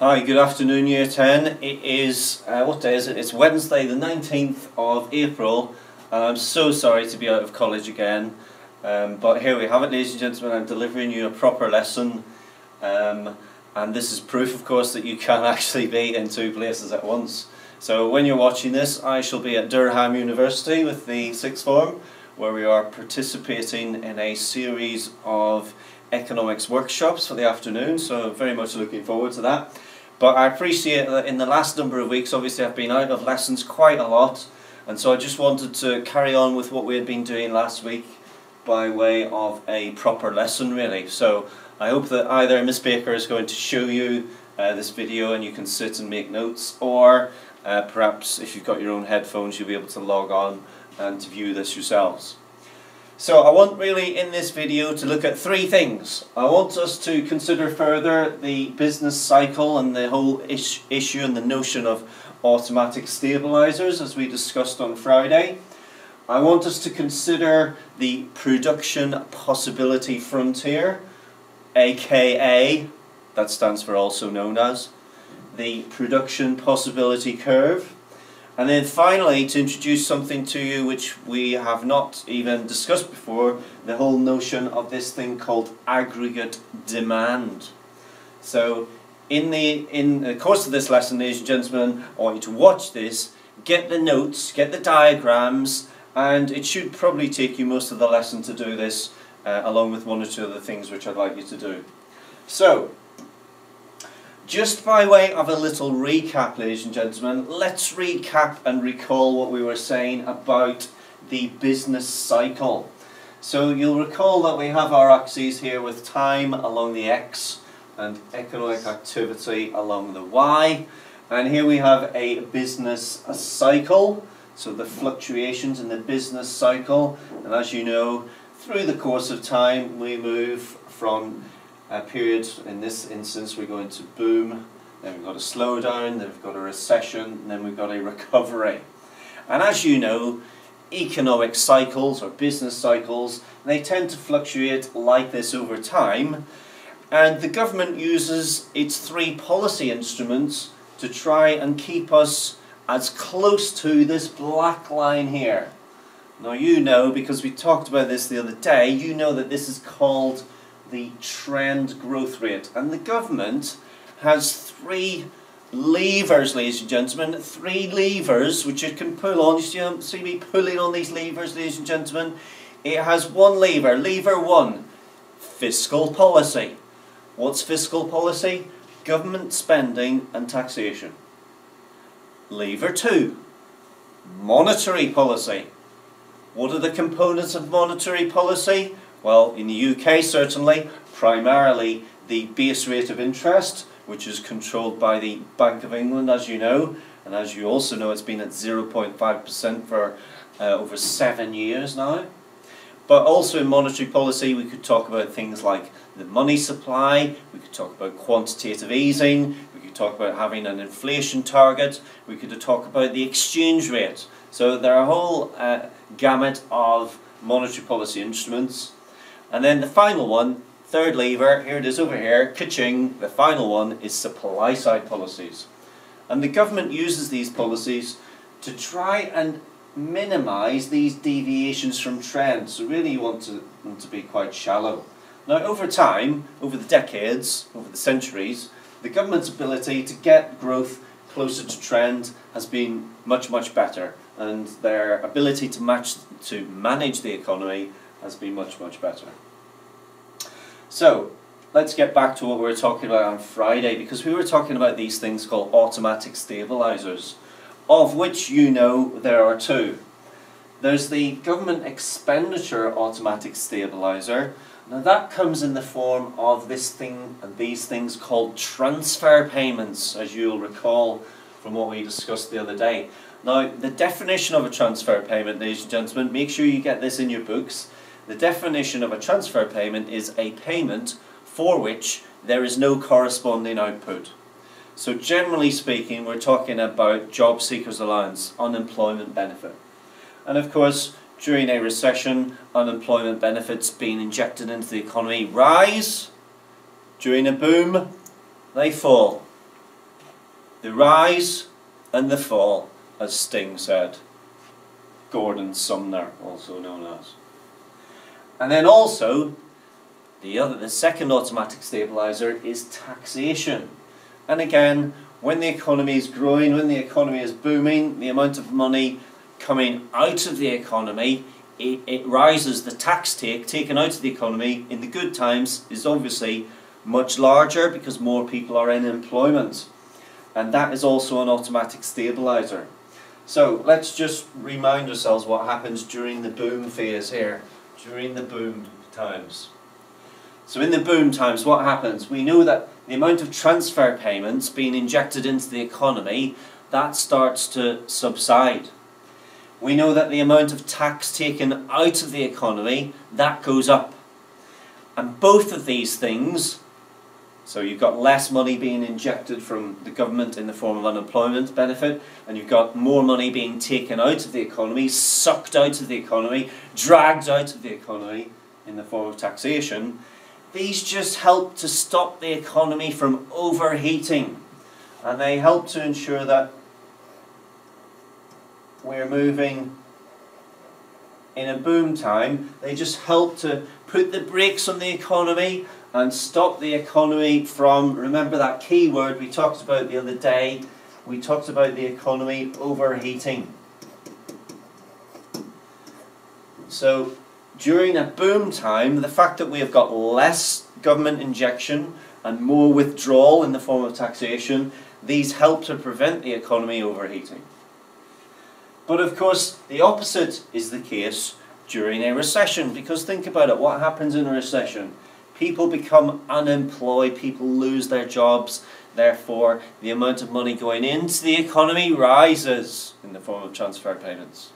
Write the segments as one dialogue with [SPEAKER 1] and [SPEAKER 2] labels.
[SPEAKER 1] Hi, good afternoon Year 10. It is, what day is it? It's Wednesday the 19th of April. I'm so sorry to be out of college again, but here we have it, ladies and gentlemen. I'm delivering you a proper lesson, and this is proof of course that you can actually be in two places at once. So when you're watching this, I shall be at Durham University with the sixth form, where we are participating in a series of economics workshops for the afternoon, so very much looking forward to that. But I appreciate that in the last number of weeks, obviously I've been out of lessons quite a lot, and so I just wanted to carry on with what we had been doing last week by way of a proper lesson really. So I hope that either Miss Baker is going to show you this video and you can sit and make notes, or perhaps if you've got your own headphones you'll be able to log on and to view this yourselves. So I want really in this video to look at three things. I want us to consider further the business cycle and the whole issue and the notion of automatic stabilisers as we discussed on Friday. I want us to consider the production possibility frontier, aka, that stands for also known as, the production possibility curve. And then finally, to introduce something to you which we have not even discussed before, the whole notion of this thing called aggregate demand. So in the course of this lesson, ladies and gentlemen, I want you to watch this, get the notes, get the diagrams, and it should probably take you most of the lesson to do this, along with one or two other things which I'd like you to do. So, just by way of a little recap, ladies and gentlemen, let's recap and recall what we were saying about the business cycle. So you'll recall that we have our axes here with time along the X and economic activity along the Y. And here we have a business cycle, so the fluctuations in the business cycle. And as you know, through the course of time we move from a period, in this instance we're going to boom, then we've got a slowdown, then we've got a recession, and then we've got a recovery. And as you know, economic cycles or business cycles, they tend to fluctuate like this over time, and the government uses its three policy instruments to try and keep us as close to this black line here. Now you know, because we talked about this the other day, you know that this is called the trend growth rate, and the government has three levers, ladies and gentlemen, three levers which it can pull on. You see me pulling on these levers, ladies and gentlemen. It has one lever, lever one, fiscal policy. What's fiscal policy? Government spending and taxation. Lever two, monetary policy. What are the components of monetary policy? Well, in the UK certainly, primarily the base rate of interest, which is controlled by the Bank of England, as you know, and as you also know it's been at 0.5% for over 7 years now. But also in monetary policy we could talk about things like the money supply, we could talk about quantitative easing, we could talk about having an inflation target, we could talk about the exchange rate. So there are a whole gamut of monetary policy instruments. And then the final one, third lever, here it is over here, ka-ching, the final one is supply side policies. And the government uses these policies to try and minimise these deviations from trend. So really you want them to be quite shallow. Now over time, over the decades, over the centuries, the government's ability to get growth closer to trend has been much, much better. And their ability to manage the economy has been much, much better. So, let's get back to what we were talking about on Friday, because we were talking about these things called automatic stabilisers, of which you know there are two. There's the government expenditure automatic stabiliser. Now that comes in the form of this thing and these things called transfer payments, as you'll recall from what we discussed the other day. Now, the definition of a transfer payment, ladies and gentlemen, make sure you get this in your books. The definition of a transfer payment is a payment for which there is no corresponding output. So generally speaking, we're talking about job seekers allowance, unemployment benefit. And of course, during a recession, unemployment benefits being injected into the economy rise. During a boom, they fall. The rise and the fall, as Sting said. Gordon Sumner, also known as. And then also, the second automatic stabiliser is taxation. And again, when the economy is growing, when the economy is booming, the amount of money coming out of the economy, it rises. The tax taken out of the economy in the good times is obviously much larger because more people are in employment. And that is also an automatic stabiliser. So let's just remind ourselves what happens during the boom phase here, during the boom times. So in the boom times, what happens? We know that the amount of transfer payments being injected into the economy, that starts to subside. We know that the amount of tax taken out of the economy, that goes up. And both of these things, so you've got less money being injected from the government in the form of unemployment benefit, and you've got more money being taken out of the economy, sucked out of the economy, dragged out of the economy in the form of taxation. These just help to stop the economy from overheating, and they help to ensure that we're moving in a boom time. They just help to put the brakes on the economy and stop the economy from, remember that key word we talked about the other day, we talked about the economy overheating. So during a boom time, the fact that we have got less government injection and more withdrawal in the form of taxation, these help to prevent the economy overheating. But of course, the opposite is the case during a recession, because think about it, what happens in a recession? People become unemployed, people lose their jobs, therefore the amount of money going into the economy rises in the form of transfer payments.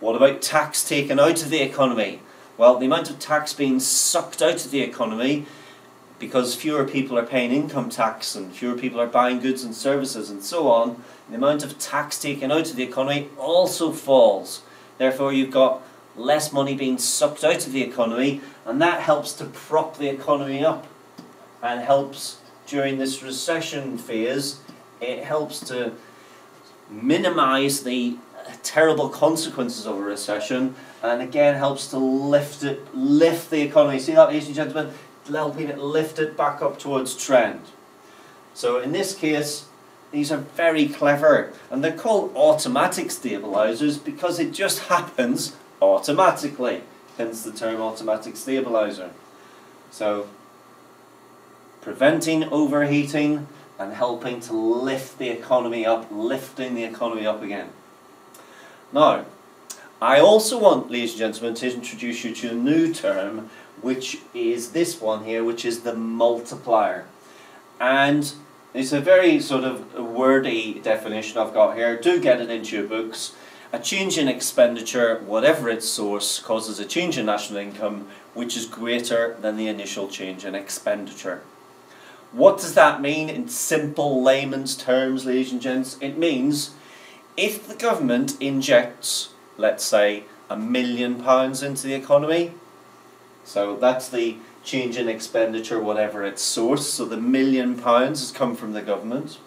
[SPEAKER 1] What about tax taken out of the economy? Well, the amount of tax being sucked out of the economy, because fewer people are paying income tax and fewer people are buying goods and services and so on, the amount of tax taken out of the economy also falls. Therefore you've got less money being sucked out of the economy, and that helps to prop the economy up and helps during this recession phase. It helps to minimize the terrible consequences of a recession, and again helps to lift the economy. See that, ladies and gentlemen? Helping it lift it back up towards trend. So in this case, these are very clever, and they're called automatic stabilizers because it just happens automatically, hence the term automatic stabilizer. So preventing overheating and helping to lift the economy up, lifting the economy up again. Now, I also want, ladies and gentlemen, to introduce you to a new term, which is this one here, which is the multiplier. And it's a very sort of wordy definition I've got here. Do get it into your books. A change in expenditure, whatever its source, causes a change in national income which is greater than the initial change in expenditure. What does that mean in simple layman's terms, ladies and gents? It means if the government injects, let's say, £1 million into the economy, so that's the change in expenditure, whatever its source, so the £1 million has come from the government,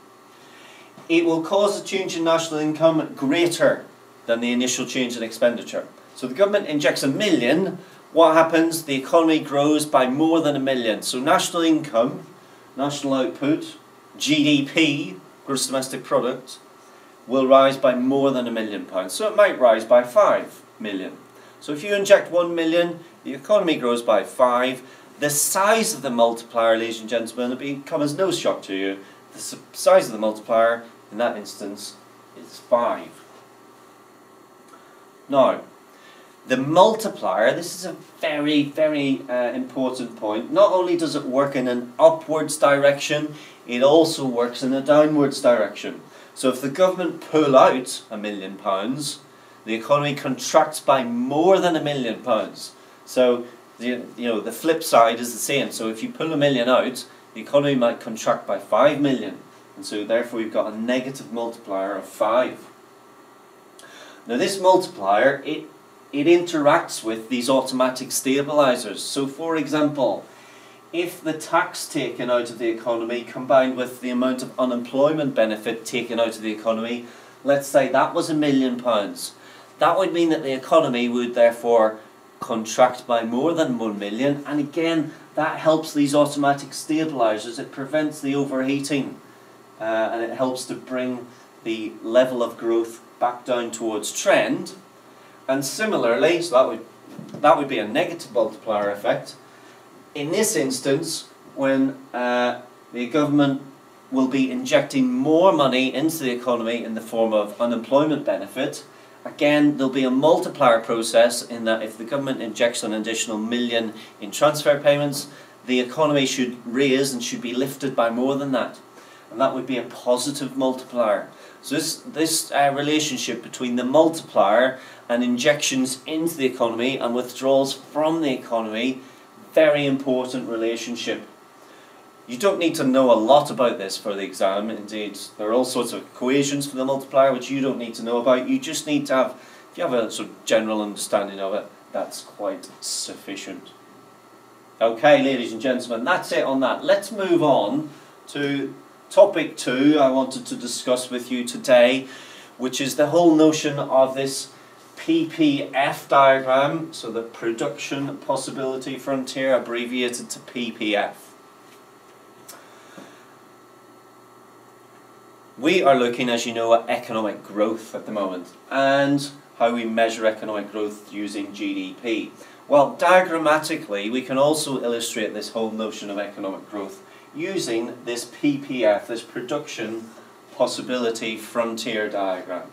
[SPEAKER 1] it will cause a change in national income greater than the initial change in expenditure. So the government injects £1 million, what happens? The economy grows by more than £1 million. So national income, national output, GDP, gross domestic product, will rise by more than £1 million. So it might rise by 5 million. So if you inject 1 million, the economy grows by 5. The size of the multiplier, ladies and gentlemen, will come as no shock to you. The size of the multiplier in that instance is 5. Now, the multiplier, this is a very, very important point. Not only does it work in an upwards direction, it also works in a downwards direction. So if the government pull out £1 million, the economy contracts by more than £1 million. So the flip side is the same. So if you pull £1 million out, the economy might contract by 5 million, and so therefore we've got a negative multiplier of 5. Now this multiplier, it interacts with these automatic stabilizers. So for example, if the tax taken out of the economy combined with the amount of unemployment benefit taken out of the economy, let's say that was £1 million, that would mean that the economy would therefore contract by more than 1 million, and again that helps these automatic stabilisers. It prevents the overheating and it helps to bring the level of growth back down towards trend. And similarly, so that would be a negative multiplier effect. In this instance, when the government will be injecting more money into the economy in the form of unemployment benefit, again there'll be a multiplier process in that if the government injects an additional £1 million in transfer payments, the economy should raise and should be lifted by more than that. And that would be a positive multiplier. So this relationship between the multiplier and injections into the economy and withdrawals from the economy, very important relationship. You don't need to know a lot about this for the exam. Indeed, there are all sorts of equations for the multiplier which you don't need to know about. You just need to have, if you have a sort of general understanding of it, that's quite sufficient. Okay, ladies and gentlemen, that's it on that. Let's move on to topic 2 I wanted to discuss with you today, which is the whole notion of this PPF diagram, so the Production Possibility Frontier, abbreviated to PPF. We are looking, as you know, at economic growth at the moment and how we measure economic growth using GDP. Well, diagrammatically, we can also illustrate this whole notion of economic growth using this PPF, this Production Possibility Frontier diagram.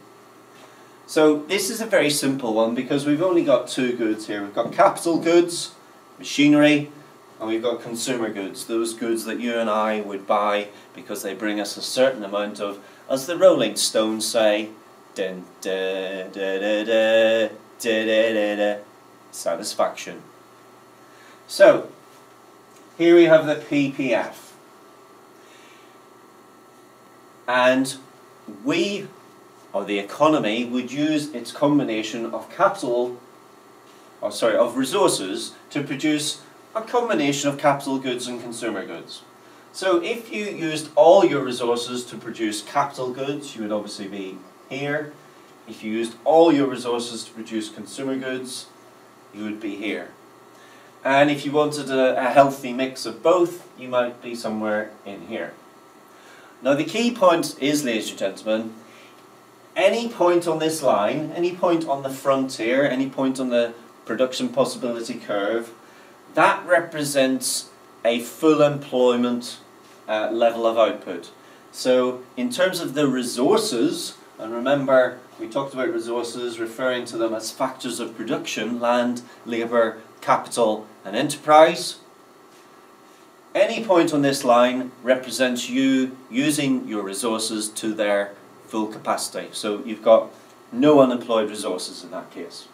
[SPEAKER 1] So this is a very simple one because we've only got 2 goods here. We've got capital goods, machinery, and we've got consumer goods, those goods that you and I would buy because they bring us a certain amount of, as the Rolling Stones say, dun, da, da, da, da, da, da, da, da, satisfaction. So, here we have the PPF. And we, or the economy, would use its combination of of resources to produce a combination of capital goods and consumer goods. So if you used all your resources to produce capital goods, you would obviously be here. If you used all your resources to produce consumer goods, you would be here. And if you wanted a healthy mix of both, you might be somewhere in here. Now the key point is, ladies and gentlemen, any point on this line, any point on the frontier, any point on the production possibility curve, that represents a full employment level of output. So in terms of the resources, and remember we talked about resources referring to them as factors of production: land, labour, capital and enterprise. Any point on this line represents you using your resources to their full capacity. So you've got no unemployed resources in that case.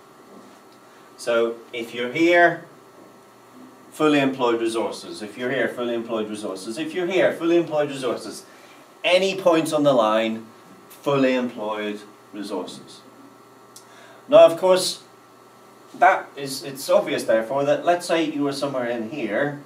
[SPEAKER 1] So if you're here, fully employed resources. If you're here, fully employed resources. If you're here, fully employed resources. Any point on the line, fully employed resources. Now, of course, it's obvious, therefore, that let's say you were somewhere in here,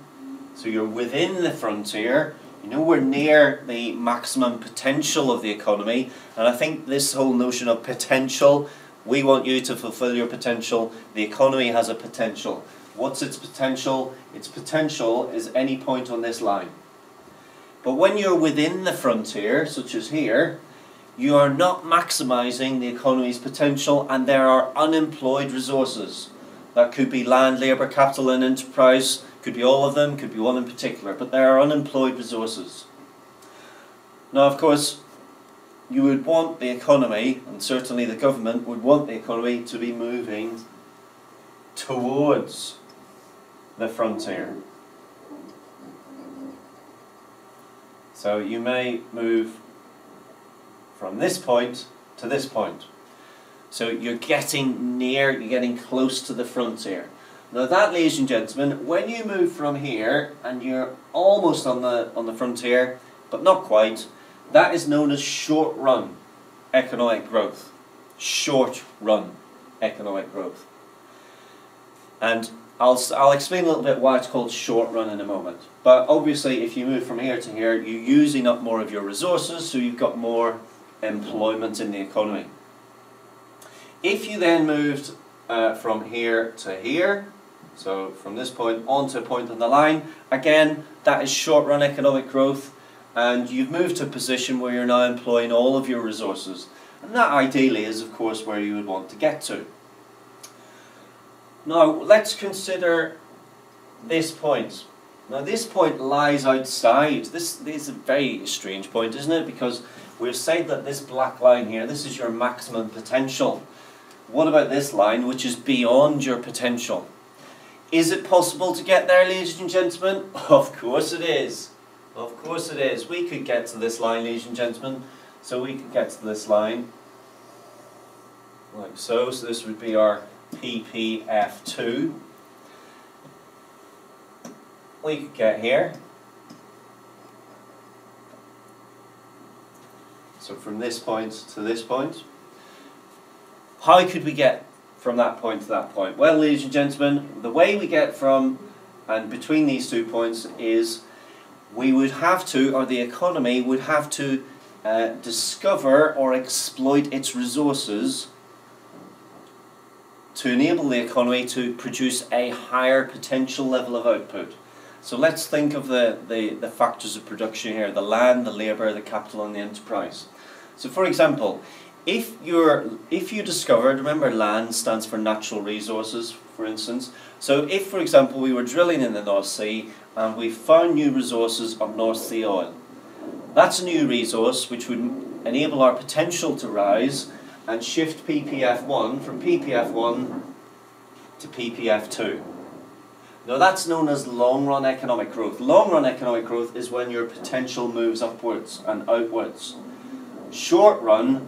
[SPEAKER 1] so you're within the frontier, you know we're near the maximum potential of the economy, and I think this whole notion of potential, we want you to fulfill your potential. The economy has a potential. What's its potential? Its potential is any point on this line. But when you're within the frontier, such as here, you are not maximising the economy's potential, and there are unemployed resources. That could be land, labour, capital and enterprise, could be all of them, could be one in particular, but there are unemployed resources. Now, of course, you would want the economy, and certainly the government would want the economy to be moving towards the frontier. So you may move from this point to this point. So you're getting near, you're getting close to the frontier. Now that, ladies and gentlemen, when you move from here and you're almost on the frontier, but not quite, that is known as short run economic growth. Short run economic growth. And I'll explain a little bit why it's called short run in a moment. But obviously if you move from here to here, you're using up more of your resources, so you've got more employment in the economy. If you then moved from here to here, so from this point on to a point on the line, again, that is short run economic growth, and you've moved to a position where you're now employing all of your resources. And that ideally is, of course, where you would want to get to. Now, let's consider this point. Now, this point lies outside. This is a very strange point, isn't it? Because we've said that this black line here, this is your maximum potential. What about this line, which is beyond your potential? Is it possible to get there, ladies and gentlemen? Of course it is. Of course it is. We could get to this line, ladies and gentlemen. So we could get to this line, like so. So this would be our PPF2. We could get here. So from this point to this point. How could we get from that point to that point? Well, ladies and gentlemen, the way we get from and between these 2 points is we would have to, or the economy would have to discover or exploit its resources to enable the economy to produce a higher potential level of output. So let's think of the factors of production here: the land, the labour, the capital and the enterprise. So for example, if you discovered, remember land stands for natural resources, for instance. So if, for example, we were drilling in the North Sea and we found new resources of North Sea oil, that's a new resource which would enable our potential to rise and shift PPF1 from PPF1 to PPF2. Now that's known as long-run economic growth. Long-run economic growth is when your potential moves upwards and outwards. Short-run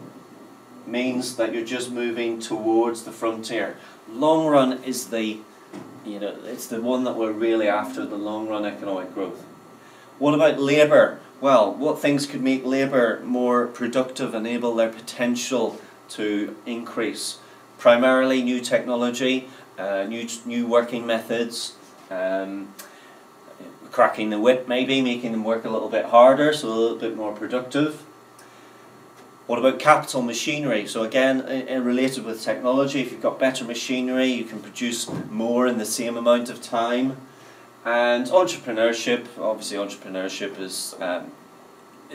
[SPEAKER 1] means that you're just moving towards the frontier. Long-run is it's the one that we're really after, the long-run economic growth. What about labour? Well, what things could make labour more productive, enable their potential to increase? Primarily new technology, new working methods, cracking the whip maybe, making them work a little bit harder, so a little bit more productive. What about capital, machinery? So again, related with technology, if you've got better machinery, you can produce more in the same amount of time. And entrepreneurship, obviously entrepreneurship is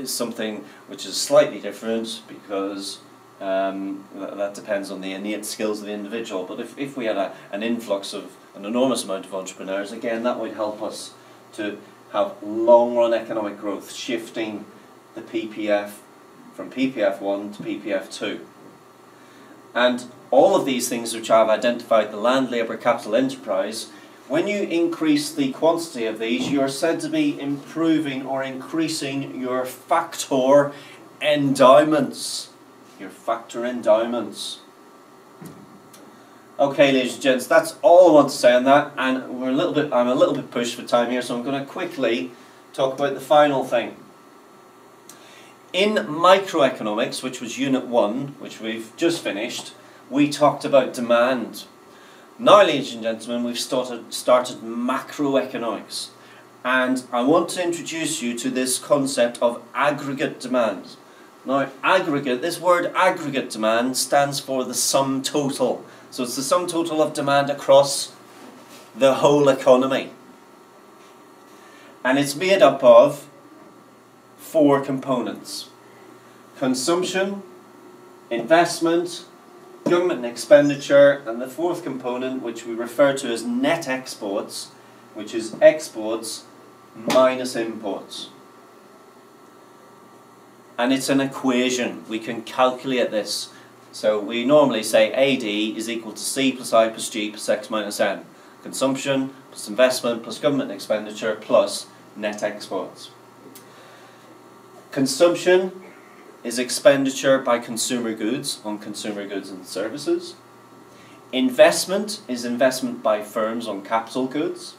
[SPEAKER 1] something which is slightly different because that depends on the innate skills of the individual. But if we had an influx of an enormous amount of entrepreneurs, again, that would help us to have long-run economic growth, shifting the PPF from PPF1 to PPF2. And all of these things which I've identified, the land, labour, capital, enterprise, when you increase the quantity of these, you are said to be improving or increasing your factor endowments. Your factor endowments. Okay, ladies and gents, that's all I want to say on that, and I'm a little bit pushed for time here, so I'm going to quickly talk about the final thing. In microeconomics, which was Unit 1, which we've just finished, we talked about demand. Now, ladies and gentlemen, we've started macroeconomics, and I want to introduce you to this concept of aggregate demand. Now, this word aggregate demand stands for the sum total. So it's the sum total of demand across the whole economy. And it's made up of 4 components: consumption, investment, government expenditure, and the 4th component, which we refer to as net exports, which is exports minus imports. And it's an equation. We can calculate this. So we normally say AD is equal to C plus I plus G plus X minus N. Consumption plus investment plus government expenditure plus net exports. Consumption is expenditure by consumer goods on consumer goods and services. Investment is investment by firms on capital goods.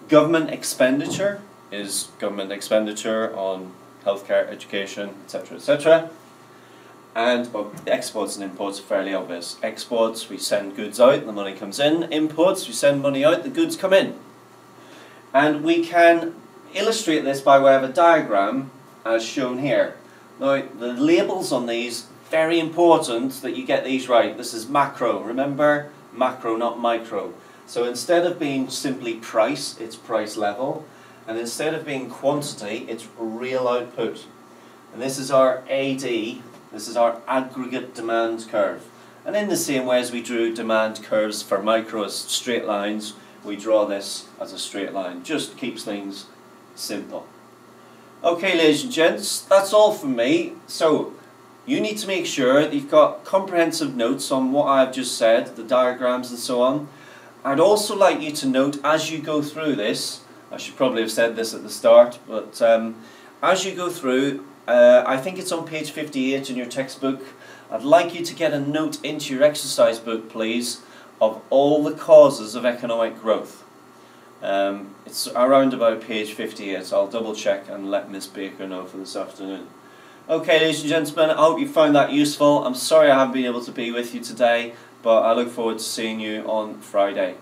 [SPEAKER 1] Government expenditure is government expenditure on healthcare, education, etc., etc. And well, exports and imports are fairly obvious. Exports, we send goods out, the money comes in. Imports, we send money out, the goods come in. And we can illustrate this by way of a diagram as shown here. Now, the labels on these, very important that you get these right. This is macro, remember? Macro, not micro. So instead of being simply price, it's price level. And instead of being quantity, it's real output. And this is our AD, this is our aggregate demand curve. And in the same way as we drew demand curves for micro as straight lines, we draw this as a straight line. Just keeps things simple. Okay, ladies and gents, that's all from me. So, you need to make sure that you've got comprehensive notes on what I've just said, the diagrams and so on. I'd also like you to note as you go through this, I should probably have said this at the start, but as you go through, I think it's on page 58 in your textbook, I'd like you to get a note into your exercise book, please, of all the causes of economic growth. It's around about page 58, so I'll double check and let Miss Baker know for this afternoon. Okay, ladies and gentlemen, I hope you found that useful. I'm sorry I haven't been able to be with you today, but I look forward to seeing you on Friday.